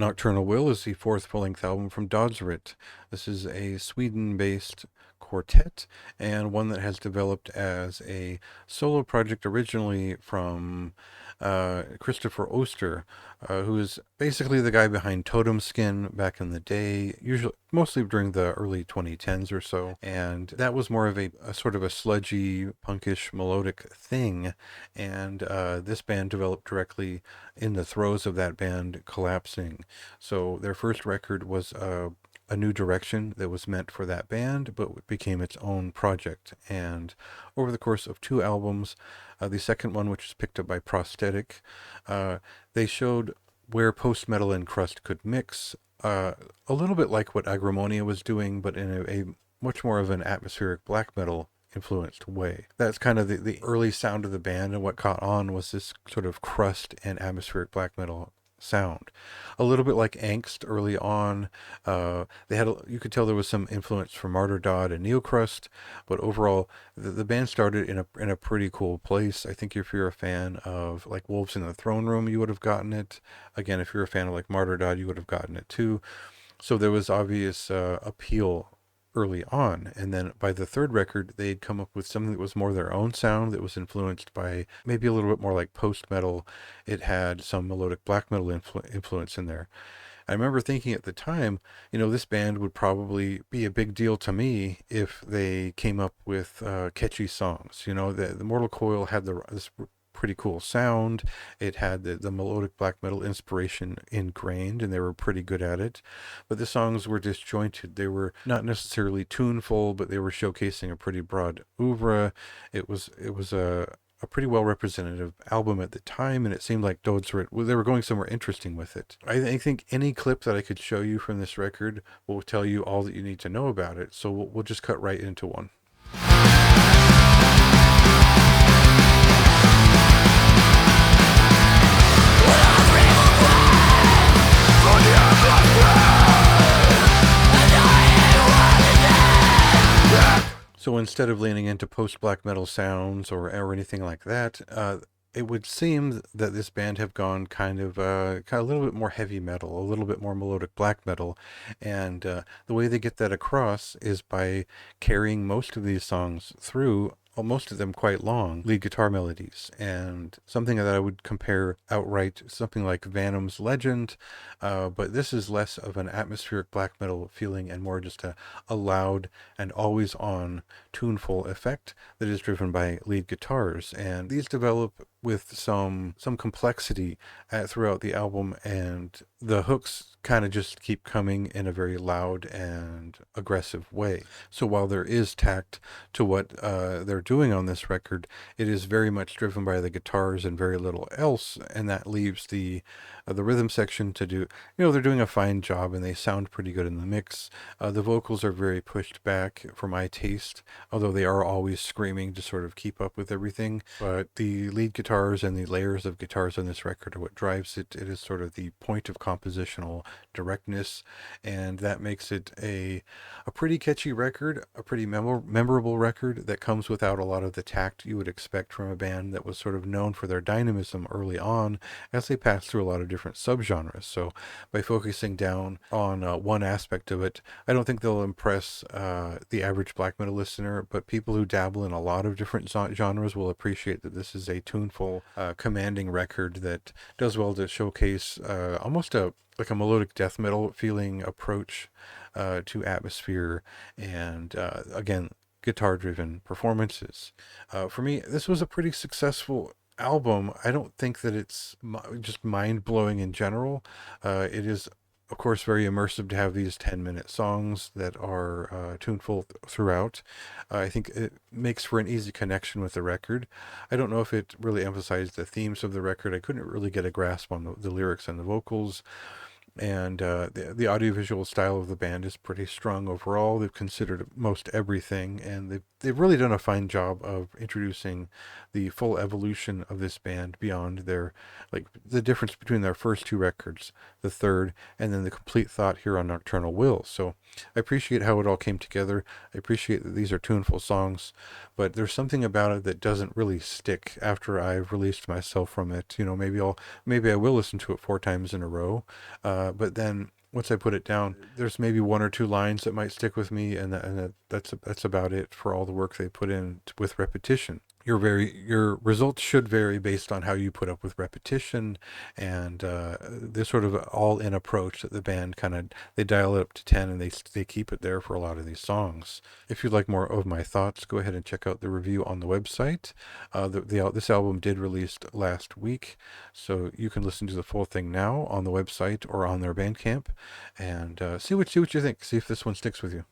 Nocturnal Will is the fourth full-length album from DÖDSRIT. This is a Sweden-based quartet and one that has developed as a solo project originally from Christopher Oster, who is basically the guy behind Totem Skin back in the day, usually mostly during the early 2010s or so. And that was more of a sort of a sludgy, punkish, melodic thing. And this band developed directly in the throes of that band collapsing. So their first record was a new direction that was meant for that band, but became its own project. And over the course of two albums, the second one, which was picked up by Prosthetic, they showed where post-metal and crust could mix, a little bit like what Agramonia was doing, but in a much more of an atmospheric black metal influenced way. That's kind of the early sound of the band, and what caught on was this sort of crust and atmospheric black metal sound. A little bit like Angst early on. You could tell there was some influence from Martyrdod and Neocrust, but overall the band started in a pretty cool place. I think if you're a fan of like Wolves in the Throne Room, you would have gotten it. Again, if you're a fan of like Martyrdod, you would have gotten it too. So there was obvious appeal early on, and then by the third record they'd come up with something that was more their own sound, that was influenced by maybe a little bit more like post metal. It had some melodic black metal influence in there. I remember thinking at the time, this band would probably be a big deal to me if they came up with catchy songs. The Mortal Coil had this pretty cool sound. It had the melodic black metal inspiration ingrained, and they were pretty good at it. But the songs were disjointed. They were not necessarily tuneful, but they were showcasing a pretty broad oeuvre. It was a pretty well representative album at the time, and it seemed like DÖDSRIT, they were going somewhere interesting with it. I think any clip that I could show you from this record will tell you all that you need to know about it, so we'll just cut right into one. So instead of leaning into post-black metal sounds or anything like that, it would seem that this band have gone kind of a little bit more heavy metal, a little bit more melodic black metal, and the way they get that across is by carrying most of these songs through, most of them quite long, lead guitar melodies, and something that I would compare outright to something like Venom's Legend, but this is less of an atmospheric black metal feeling and more just a loud and always on tuneful effect that is driven by lead guitars. And these develop with some complexity throughout the album, and the hooks kind of just keep coming in a very loud and aggressive way. So while there is tact to what they're doing on this record, it is very much driven by the guitars and very little else, and that leaves the rhythm section to do. They're doing a fine job, and they sound pretty good in the mix. The vocals are very pushed back for my taste, although they are always screaming to sort of keep up with everything. But the lead guitars and the layers of guitars on this record are what drives it. It is sort of the point of compositional directness, and that makes it a pretty catchy record, a pretty memorable record that comes without a lot of the tact you would expect from a band that was sort of known for their dynamism early on as they passed through a lot of different subgenres. So by focusing down on one aspect of it, I don't think they'll impress the average black metal listener, but people who dabble in a lot of different genres will appreciate that this is a tuneful, commanding record that does well to showcase almost like a melodic death metal feeling approach to atmosphere and, again, guitar-driven performances. For me, this was a pretty successful album. I don't think that it's just mind-blowing in general. It is, of course, very immersive to have these 10-minute songs that are tuneful throughout. I think it makes for an easy connection with the record. I don't know if it really emphasized the themes of the record. I couldn't really get a grasp on the lyrics and the vocals. And the audiovisual style of the band is pretty strong overall. They've considered most everything, and they've really done a fine job of introducing the full evolution of this band beyond the difference between their first two records, the third, and then the complete thought here on Nocturnal Will. So I appreciate how it all came together. I appreciate that these are tuneful songs, but there's something about it that doesn't really stick after I've released myself from it. Maybe I will listen to it 4 times in a row. But then once I put it down, there's maybe one or two lines that might stick with me, and that's about it for all the work they put in with repetition. Your results should vary based on how you put up with repetition, and this sort of all-in approach that the band kind of they dial it up to 10 and they keep it there for a lot of these songs. If you'd like more of my thoughts, go ahead and check out the review on the website. This album did release last week, so you can listen to the full thing now on the website or on their Bandcamp, and see what you think. See if this one sticks with you.